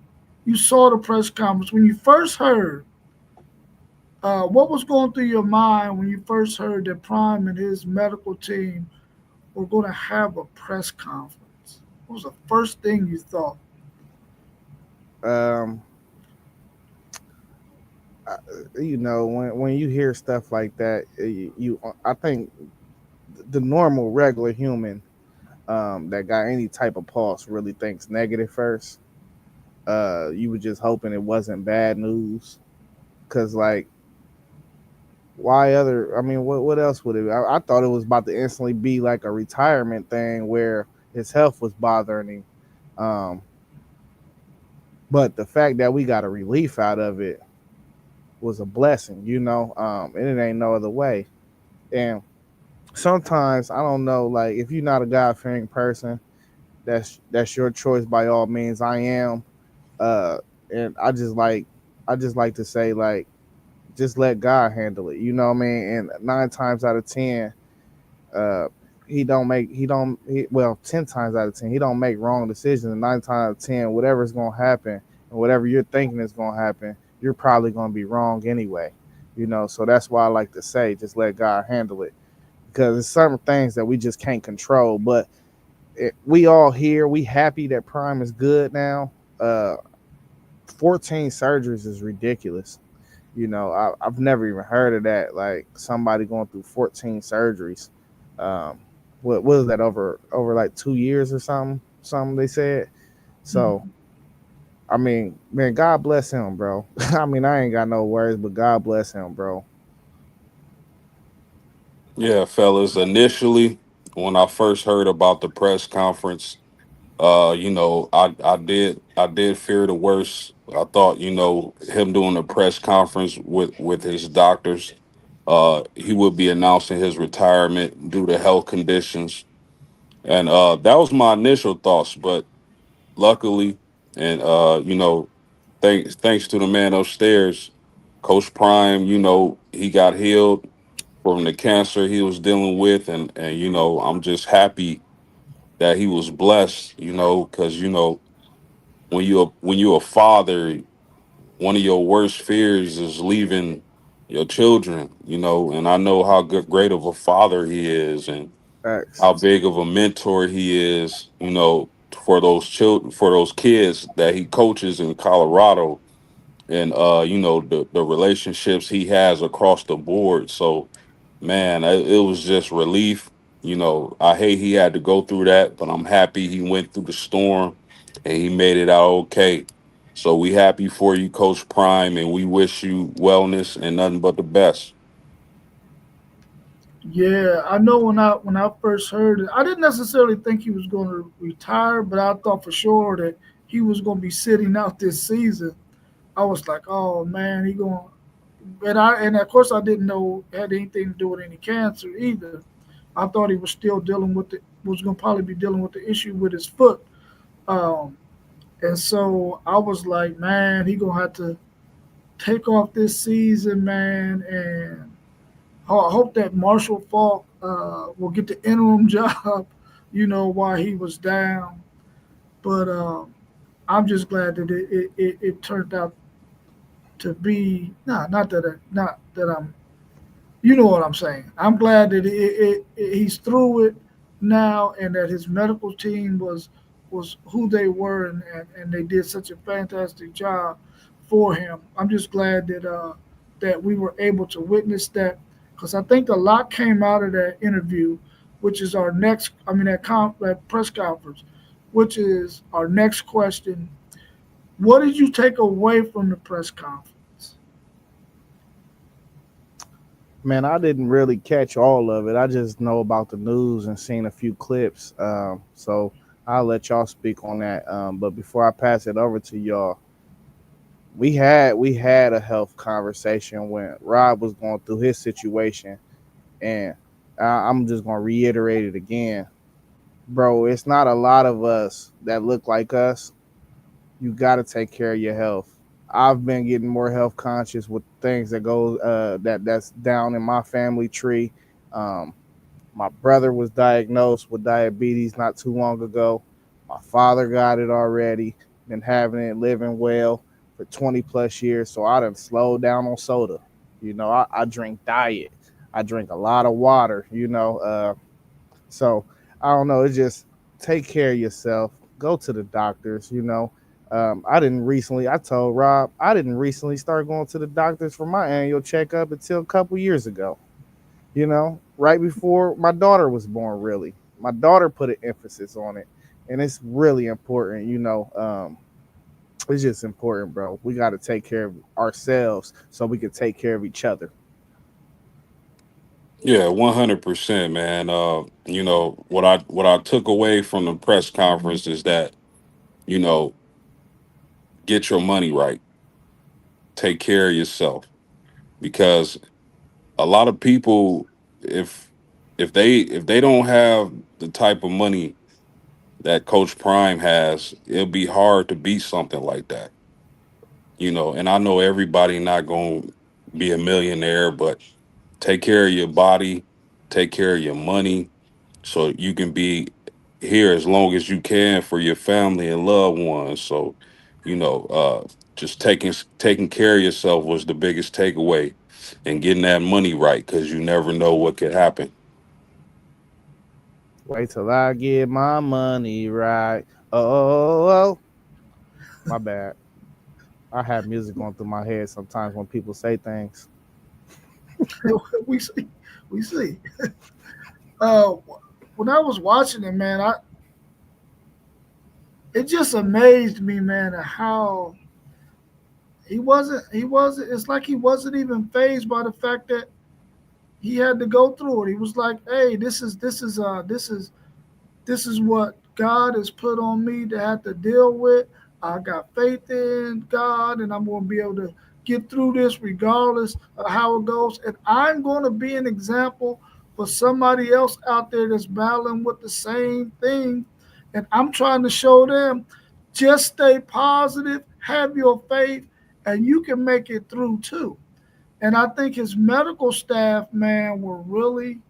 you saw the press conference, when you first heard, what was going through your mind when you first heard that Prime and his medical team were going to have a press conference? What was the first thing you thought? Um, when you hear stuff like that, I think the normal regular human that got any type of pulse really thinks negative first. You were just hoping it wasn't bad news, because like why other? I mean, what else would it? I thought it was about to instantly be like a retirement thing where his health was bothering him. Um, but the fact that we got a relief out of it was a blessing, and it ain't no other way. And sometimes I don't know, like if you're not a God fearing person, that's your choice by all means. I am, uh, and I just like to say like just let God handle it. You know what I mean? And 9 times out of 10, uh, well 10 times out of 10 he don't make wrong decisions. And 9 times out of 10, whatever's gonna happen and whatever you're thinking is gonna happen, you're probably gonna be wrong anyway. So that's why I like to say just let God handle it, because there's certain things that we just can't control. But we all here, we happy that Prime is good now. 14 surgeries is ridiculous. I've never even heard of that. Like somebody going through 14 surgeries. Um, what was that, over like 2 years or something? Something they said. So Mhm. I mean, man, God bless him, bro. I mean, I ain't got no words, but God bless him, bro. Yeah, fellas. Initially, when I first heard about the press conference, I did fear the worst. I thought, him doing a press conference with his doctors, he would be announcing his retirement due to health conditions, and that was my initial thoughts. But luckily, and thanks to the man upstairs, Coach Prime, he got healed from the cancer he was dealing with, and I'm just happy that he was blessed, because when you're a father, one of your worst fears is leaving your children, and I know how great of a father he is, and Facts. how big of a mentor he is, for those children, for those kids that he coaches in Colorado, and the relationships he has across the board. So, man, it was just relief. I hate he had to go through that, but I'm happy he went through the storm and he made it out okay. So we happy for you, Coach Prime, and we wish you wellness and nothing but the best. Yeah, I know when I first heard it, I didn't necessarily think he was going to retire, but I thought for sure that he was going to be sitting out this season. I was like, oh man, he going. And of course I didn't know it had anything to do with any cancer either. I thought he was still dealing with the was going to probably be dealing with the issue with his foot. Um, and so I was like, man, he gonna have to take off this season, man, and I hope that Marshall Falk will get the interim job, while he was down. But I'm just glad that it turned out to be not that not that I'm, you know what I'm saying. I'm glad that he's through it now, and that his medical team was who they were, and they did such a fantastic job for him. I'm just glad that we were able to witness that, because I think a lot came out of that interview, which is our next. I mean that press conference, which is our next question. What did you take away from the press conference? Man, I didn't really catch all of it. I just know about the news and seen a few clips. So I'll let y'all speak on that. But before I pass it over to y'all, we had a health conversation when Rob was going through his situation, and I'm just gonna reiterate it again, bro. It's not a lot of us that look like us. You got to take care of your health. I've been getting more health conscious with things that go that's down in my family tree. Um, my brother was diagnosed with diabetes not too long ago. My father got it already. Been having it, living well for 20 plus years. So I done slowed down on soda. I drink diet. I drink a lot of water. So I don't know. It's just take care of yourself. Go to the doctors. I told Rob, I didn't recently start going to the doctors for my annual checkup until a couple years ago. Right before my daughter was born, really. My daughter put an emphasis on it. And it's really important. It's just important, bro. We got to take care of ourselves so we can take care of each other. Yeah, 100%, man. What I took away from the press conference is that, you know, get your money right. Take care of yourself because a lot of people, if if they don't have the type of money that Coach Prime has, it'll be hard to beat something like that. And I know everybody not going to be a millionaire, but take care of your body, take care of your money so you can be here as long as you can for your family and loved ones. So, you know, uh, just taking care of yourself was the biggest takeaway, and getting that money right because you never know what could happen. Wait till I get my money right. Oh, my bad. I have music going through my head sometimes when people say things. we see, we see. Uh, when I was watching it, man, it just amazed me, man, at how he wasn't. It's like he wasn't even phased by the fact that he had to go through it. He was like, "Hey, this is what God has put on me to have to deal with. I got faith in God, and I'm going to be able to get through this regardless of how it goes. And I'm going to be an example for somebody else out there that's battling with the same thing. And I'm trying to show them just stay positive, have your faith, and you can make it through too." And I think his medical staff, man, were really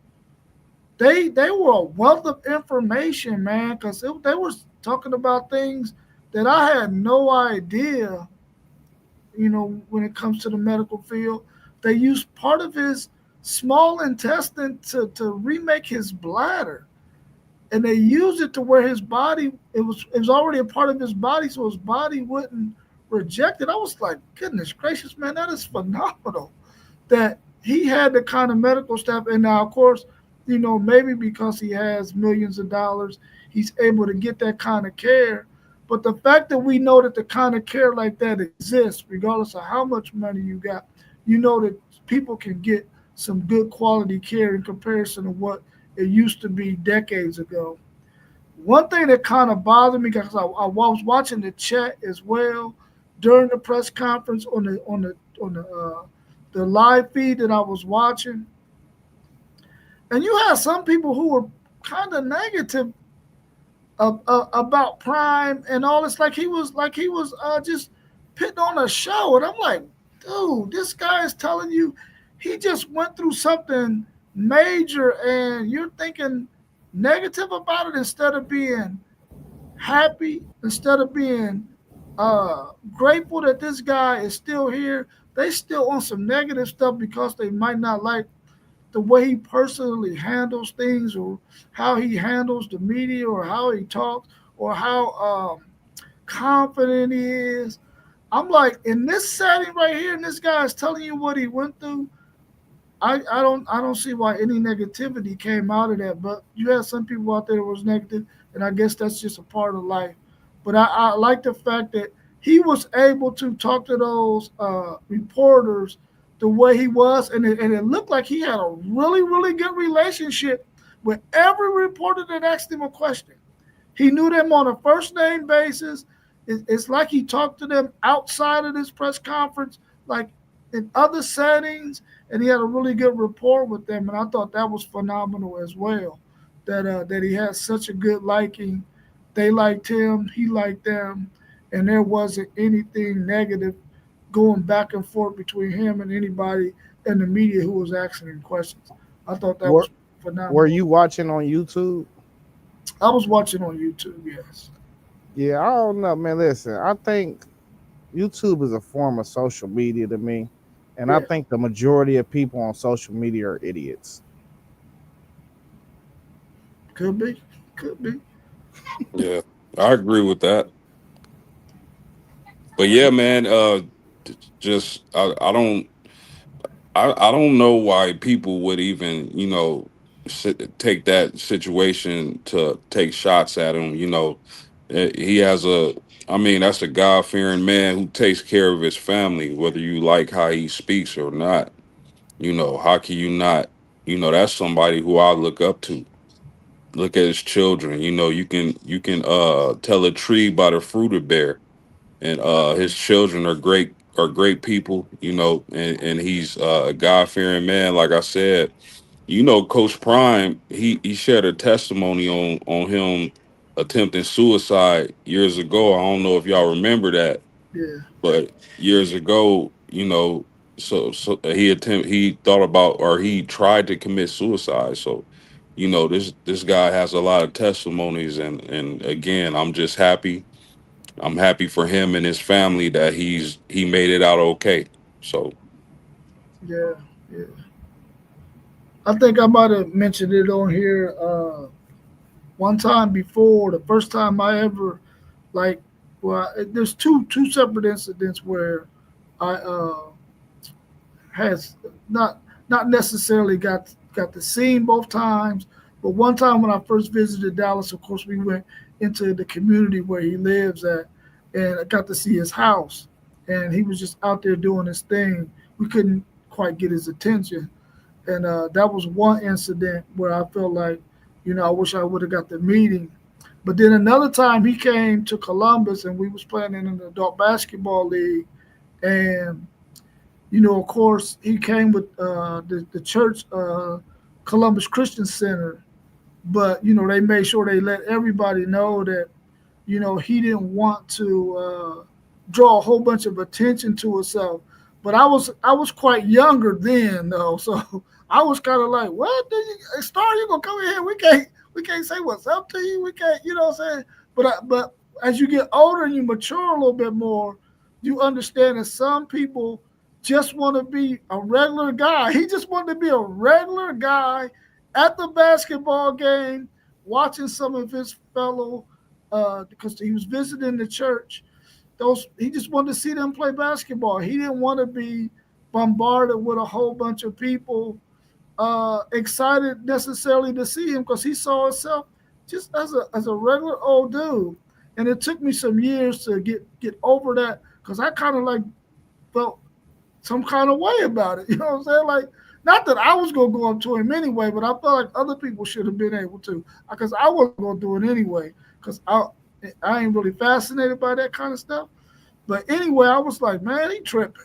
they were a wealth of information, man, because they were talking about things that I had no idea. When it comes to the medical field, they used part of his small intestine to remake his bladder, and they used it to where his body it was already a part of his body, so his body wouldn't reject it. I was like, goodness gracious, man, that is phenomenal that he had the kind of medical staff. And now, of course, maybe because he has millions of dollars, he's able to get that kind of care. But the fact that we know that the kind of care like that exists, regardless of how much money you got, that people can get some good quality care in comparison to what it used to be decades ago. One thing that kind of bothered me because I was watching the chat as well during the press conference on the live feed that I was watching, and you had some people who were kind of negative about Prime and all this, like he was just putting on a show, and I'm like, dude, this guy is telling you he just went through something major, and you're thinking negative about it instead of being happy, instead of being grateful that this guy is still here. They still on some negative stuff because they might not like the way he personally handles things, or how he handles the media, or how he talks, or how confident he is. I'm like, in this setting right here, and this guy is telling you what he went through. I don't see why any negativity came out of that. But you had some people out there that was negative, and I guess that's just a part of life. But I like the fact that he was able to talk to those reporters the way he was, and it looked like he had a really, really good relationship with every reporter that asked him a question. He knew them on a first name basis. It's like he talked to them outside of this press conference, like in other settings, and he had a really good rapport with them. And I thought that was phenomenal as well. That he had such a good liking. They liked him, he liked them, and there wasn't anything negative going back and forth between him and anybody in the media who was asking him questions. I thought that Were was Were phenomenal. you watching on YouTube? I was watching on YouTube, yes. Yeah, I don't know, man. Listen, I think YouTube is a form of social media to me, and I Yeah, think the majority of people on social media are idiots. could be, could be. Yeah, I agree with that. But yeah, man, just I don't know why people would even, take that situation to take shots at him. He has I mean, that's a God fearing man who takes care of his family, whether you like how he speaks or not. How can you not? That's somebody who I look up to. Look at his children. You can tell a tree by the fruit it bear, and his children are great people. And he's a God fearing man. Like I said, Coach Prime, he shared a testimony on him attempting suicide years ago. I don't know if y'all remember that, Yeah, but years ago, so he thought about, or he tried to commit suicide. So, this guy has a lot of testimonies, and again, I'm happy for him and his family that he made it out okay. So yeah, yeah. I think I might have mentioned it on here one time before. The first time I ever like, well, there's two separate incidents where I has not necessarily got to see him both times, but one time when I first visited Dallas, of course, we went into the community where he lives at, and I got to see his house, and he was just out there doing his thing. We couldn't quite get his attention, and that was one incident where I felt like, I wish I would have got the meeting. But then another time he came to Columbus, and we was playing in an adult basketball league, and of course, he came with the church, Columbus Christian Center, but they made sure they let everybody know that he didn't want to draw a whole bunch of attention to himself. But I was quite younger then though, so I was kind of like, what? Star, you gonna come in here? We can't say what's up to you. We can't, what I'm saying. But as you get older and you mature a little bit more, you understand that some people just want to be a regular guy. He just wanted to be a regular guy at the basketball game, watching some of his fellow because he was visiting the church. He just wanted to see them play basketball. He didn't want to be bombarded with a whole bunch of people excited necessarily to see him because he saw himself just as a regular old dude. And it took me some years to get over that because I kind of like felt some kind of way about it. You know what I'm saying? Like, not that I was gonna go up to him anyway, but I felt like other people should have been able to, because I wasn't gonna do it anyway, because I ain't really fascinated by that kind of stuff. But anyway, I was like, man, he tripping.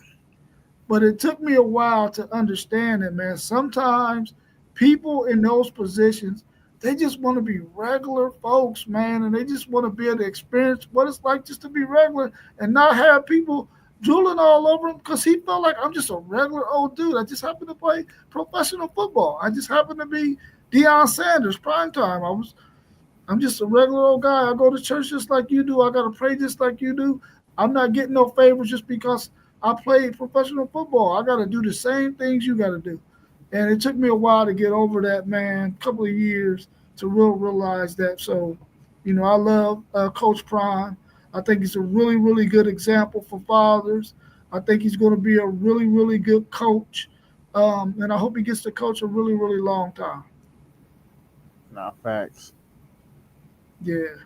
But it took me a while to understand it, man. Sometimes people in those positions, they just want to be regular folks, man, and they just want to be able to experience what it's like just to be regular and not have people drooling all over him because he felt like I'm just a regular old dude. I just happen to play professional football. I just happen to be Deion Sanders prime time. I'm just a regular old guy. I go to church just like you do. I gotta pray just like you do. I'm not getting no favors just because I play professional football. I gotta do the same things you gotta do. And it took me a while to get over that, man. A couple of years to realize that. So, I love Coach Prime. I think he's a really, really good example for fathers. I think he's going to be a really, really good coach. And I hope he gets to coach a really, really long time. Nah, facts. Yeah.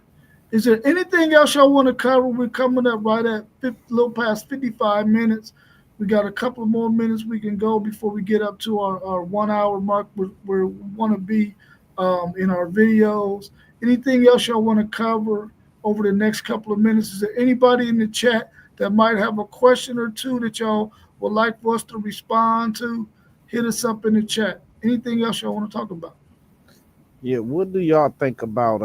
Is there anything else y'all want to cover? We're coming up right at a little past 55 minutes. We got a couple more minutes we can go before we get up to our 1 hour mark where we want to be in our videos. Anything else y'all want to cover? over the next couple of minutes. Is there anybody in the chat that might have a question or two that y'all would like for us to respond to? Hit us up in the chat. Anything else y'all want to talk about? Yeah, what do y'all think about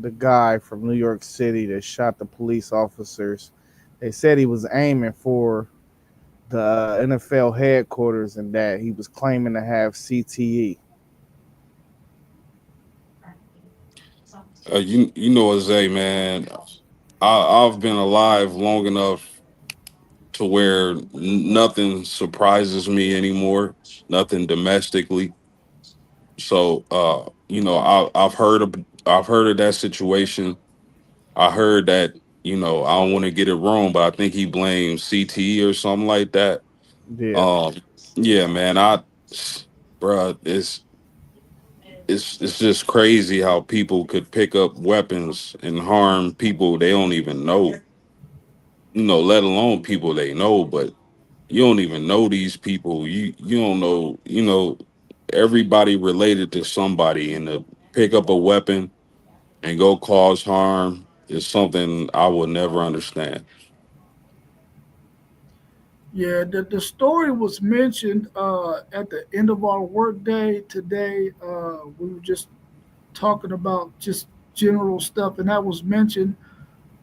the guy from New York City that shot the police officers? They said he was aiming for the NFL headquarters and that he was claiming to have CTE. You know, Zay, man, I've been alive long enough to where nothing surprises me anymore, nothing domestically. So, I've heard of that situation. I heard that, I don't want to get it wrong, but I think he blamed CTE or something like that. Yeah, Um, yeah, man, bruh, it's just crazy how people could pick up weapons and harm people they don't even know, let alone people they know, but you don't even know these people. You don't know, everybody related to somebody, and to pick up a weapon and go cause harm is something I will never understand. Yeah, the story was mentioned at the end of our workday today. We were just talking about just general stuff, and that was mentioned.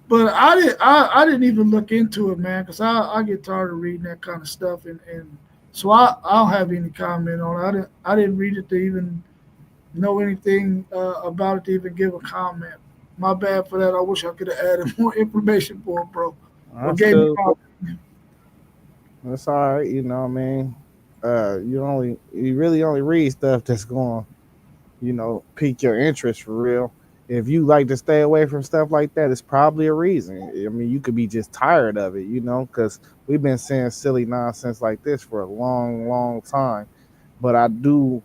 But I didn't even look into it, man, because I get tired of reading that kind of stuff, and so I don't have any comment on it. I didn't read it to even know anything about it to even give a comment. My bad for that. I wish I could have added more information for it, bro, or that's gave me cool. my. That's all right. What I mean, you really only read stuff that's going, pique your interest for real. If you like to stay away from stuff like that, it's probably a reason. I mean, you could be just tired of it, because we've been saying silly nonsense like this for a long, long time. But I do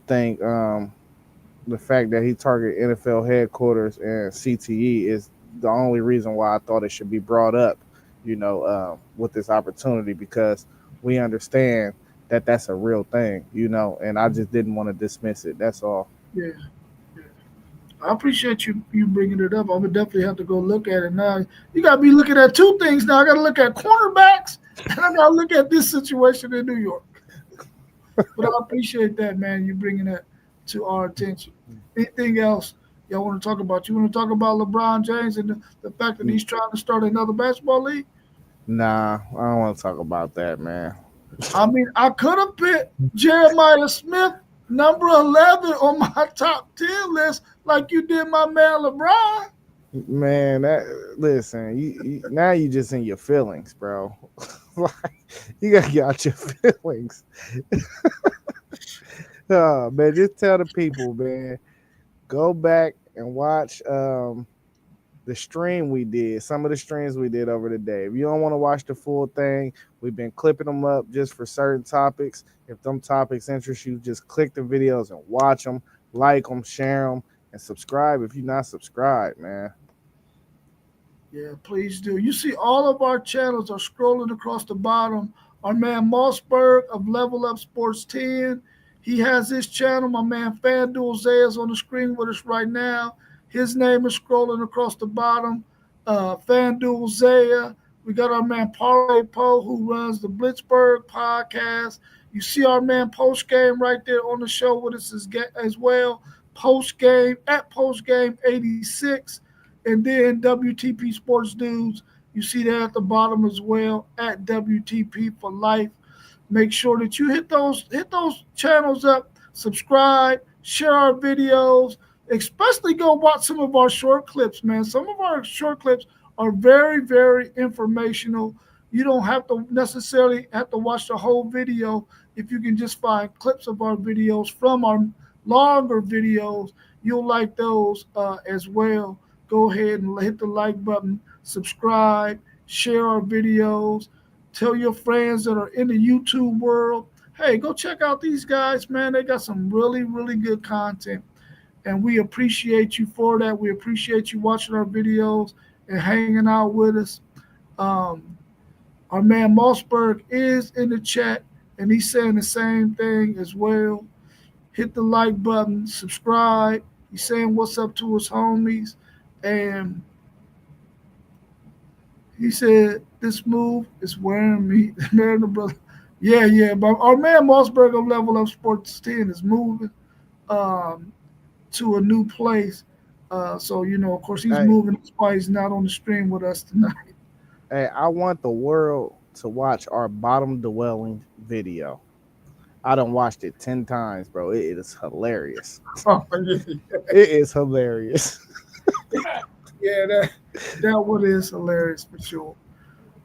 think the fact that he targeted NFL headquarters and CTE is the only reason why I thought it should be brought up, with this opportunity because we understand that that's a real thing, and I just didn't want to dismiss it. That's all. Yeah, yeah. I appreciate you bringing it up. I would definitely have to go look at it now. You got to be looking at two things now. I got to look at cornerbacks, and I got to look at this situation in New York. But I appreciate that, man. You bringing that to our attention. Anything else y'all want to talk about? You want to talk about LeBron James and the fact that he's trying to start another basketball league? Nah, I don't want to talk about that, man. I mean, I could have put Jeremiah Smith number 11 on my top 10 list like you did my man LeBron. Man, listen, now you just in your feelings, bro. Like, you gotta get out your feelings. Oh, man, just tell the people, man. Go back and watch the stream we did, some of the streams we did over the day. If you don't want to watch the full thing, we've been clipping them up just for certain topics. If them topics interest you, just click the videos and watch them, like them, share them, and subscribe if you're not subscribed, man. Yeah, please do. You see, all of our channels are scrolling across the bottom. Our man Mossberg of Level Up Sports 10, he has his channel. My man FanDuel Zay is on the screen with us right now. His name is scrolling across the bottom. FanDuel Zaya. We got our man Parlay Poe who runs the Blitzburg podcast. You see our man Post Game right there on the show with us as well. Post Game at Post Game 86. And then WTP Sports News, you see that at the bottom as well at WTP for life. Make sure that you hit those channels up, subscribe, share our videos, especially go watch some of our short clips, man. Some of our short clips are very, very informational. You don't have to necessarily have to watch the whole video. If you can just find clips of our videos from our longer videos, you'll like those as well. Go ahead and hit the like button, subscribe, share our videos, tell your friends that are in the YouTube world, hey, go check out these guys, man. They got some really, really good content. And we appreciate you for that. We appreciate you watching our videos and hanging out with us. Um, our man Mossberg is in the chat, and he's saying the same thing as well. Hit the like button, subscribe. He's saying what's up to his homies. and he said this move is wearing me. Wearing the brother. Yeah. But our man Mossberg of Level Up Sports 10 is moving um, to a new place. So of course, he's Hey, moving. That's why he's not on the stream with us tonight. hey, I want the world to watch our bottom dwelling video. I done watched it 10 times, bro. It is hilarious. Oh, yeah, It is hilarious. yeah, that one is hilarious for sure.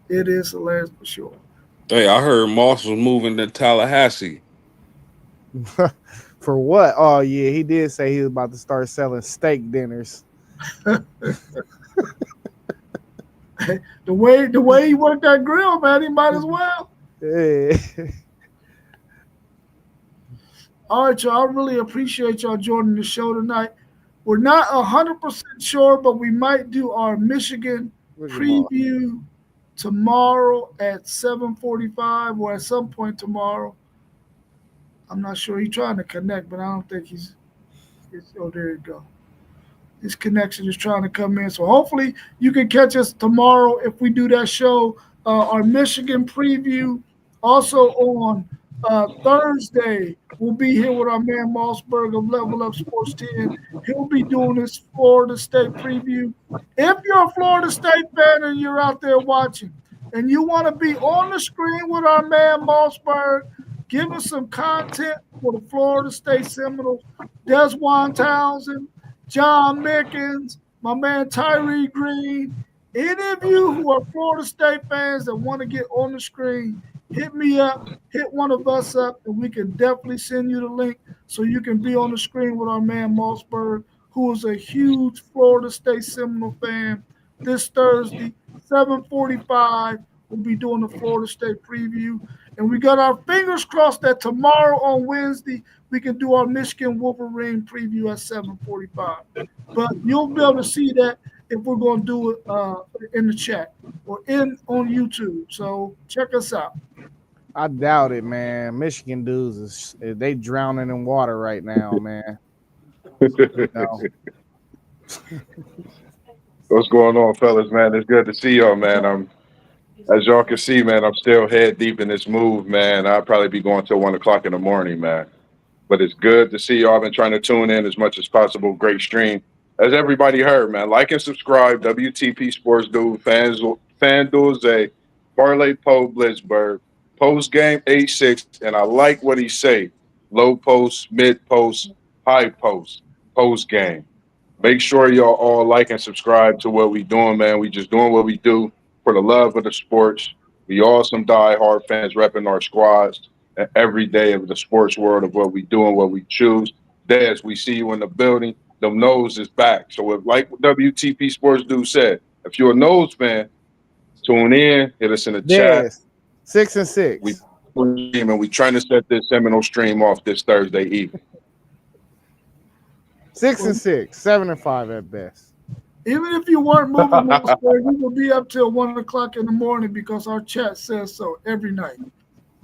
It is hilarious for sure. Hey, I heard Moss was moving to Tallahassee. For what? Oh yeah, he did say he was about to start selling steak dinners. The way he worked that grill, man, he might as well. Yeah. All right, y'all. I really appreciate y'all joining the show tonight. We're not 100% sure, but we might do our Michigan Look at Moss. preview tomorrow at 7:45 or at some point tomorrow. I'm not sure. He's trying to connect, but I don't think he's oh, there you go. His connection is trying to come in. So hopefully you can catch us tomorrow if we do that show. Our Michigan preview. Also on Thursday, we'll be here with our man Mossberg of Level Up Sports 10. He'll be doing his Florida State preview. If you're a Florida State fan and you're out there watching and you want to be on the screen with our man Mossberg, give us some content for the Florida State Seminoles. Desjuan Townsend, John Mickens, my man Tyree Green. Any of you who are Florida State fans that want to get on the screen, hit me up, hit one of us up, and we can definitely send you the link so you can be on the screen with our man Mossberg, who is a huge Florida State Seminole fan. This Thursday, 7:45, we'll be doing the Florida State preview. And we got our fingers crossed that tomorrow on Wednesday, we can do our Michigan Wolverine preview at 7:45. But you'll be able to see that if we're going to do it in the chat or on YouTube. So check us out. I doubt it, man. Michigan dudes they drowning in water right now, man. No. What's going on, fellas, man? It's good to see y'all, man. As y'all can see, man, I'm still head deep in this move, man. I'll probably be going till 1 o'clock in the morning, man. But it's good to see y'all. I've been trying to tune in as much as possible. Great stream. As everybody heard, man, like and subscribe. WTP Sports Dude, FanDuel Zay, Parlay Poe Blitzberg, post game 8-6, and I like what he say. Low post, mid post, high post game. Make sure y'all all like and subscribe to what we doing, man. We just doing what we do for the love of the sports. We all some diehard fans repping our squads every day of the sports world of what we do and what we choose. Des, we see you in the building. The nose is back. So if, like WTP Sports Dude said, if you're a nose fan, tune in, hit us in the chat. 6 and 6. We trying to set this Seminole stream off this Thursday evening. 6 and 6, 7 and 5 at best. Even if you weren't moving, Mossberg, we will be up till 1 o'clock in the morning because our chat says so every night.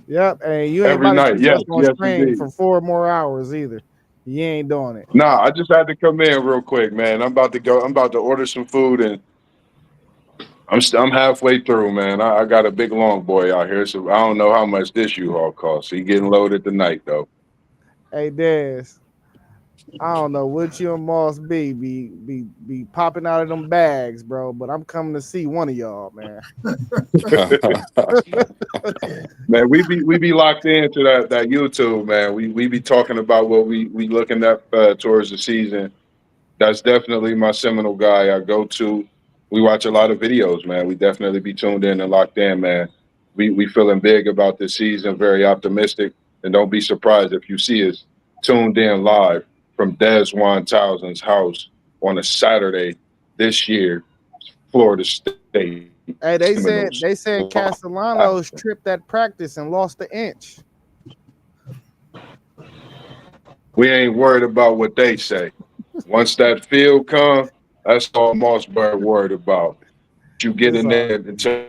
Yep, and you ain't Every about to night, keep yes, us on yes, screen indeed. for 4 more hours either. You ain't doing it. Nah, I just had to come in real quick, man. I'm about to go. I'm about to order some food, and I'm halfway through, man. I got a big long boy out here, so I don't know how much this U-Haul costs. He getting loaded tonight, though. Hey, Des, I don't know what you and Moss be popping out of them bags, bro. But I'm coming to see one of y'all, man. Man, we be locked into that YouTube, man. We be talking about what we looking at towards the season. That's definitely my Seminole guy I go to. We watch a lot of videos, man. We definitely be tuned in and locked in, man. We feeling big about this season, very optimistic, and don't be surprised if you see us tuned in live from Desjuan Townsend's house on a Saturday this year, Florida State. Hey, they said Castellanos tripped at practice and lost an inch. We ain't worried about what they say. Once that field come, that's all Mossberg worried about. You get in there until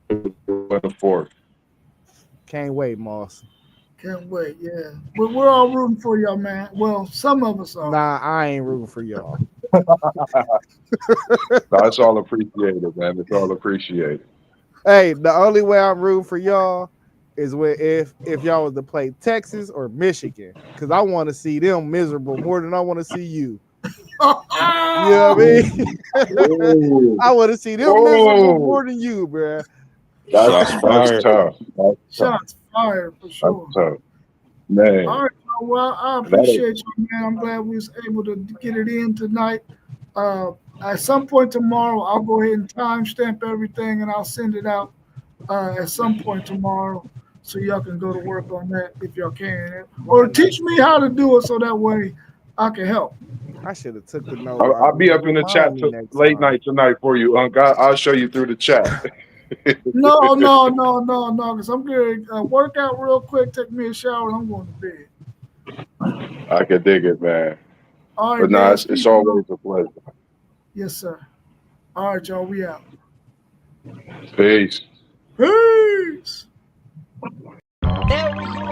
the fourth. Can't wait, Moss. Can't wait, yeah. We're all rooting for y'all, man. Well, some of us are. Nah, I ain't rooting for y'all. No, it's all appreciated, man. It's all appreciated. Hey, the only way I'm rooting for y'all is when if y'all was to play Texas or Michigan, because I want to see them miserable more than I want to see you. You know what I mean? Ooh. I want to see them miserable more than you, bro. Shots That's fired. tough. That's tough. Shots fired for That's sure. tough. Man. All right, well, I appreciate you, man. I'm glad we was able to get it in tonight. At some point tomorrow, I'll go ahead and timestamp everything and I'll send it out at some point tomorrow so y'all can go to work on that if y'all can. Or teach me how to do it so that way I can help. I should have took the note. I'll be up in the chat late night tonight for you, Unc. I'll show you through the chat. No, because I'm going to work out real quick, take me a shower, and I'm going to bed. I can dig it, man. All right, But nah, it's always a pleasure. Yes, sir. All right, y'all, we out. Peace. Peace. There we go.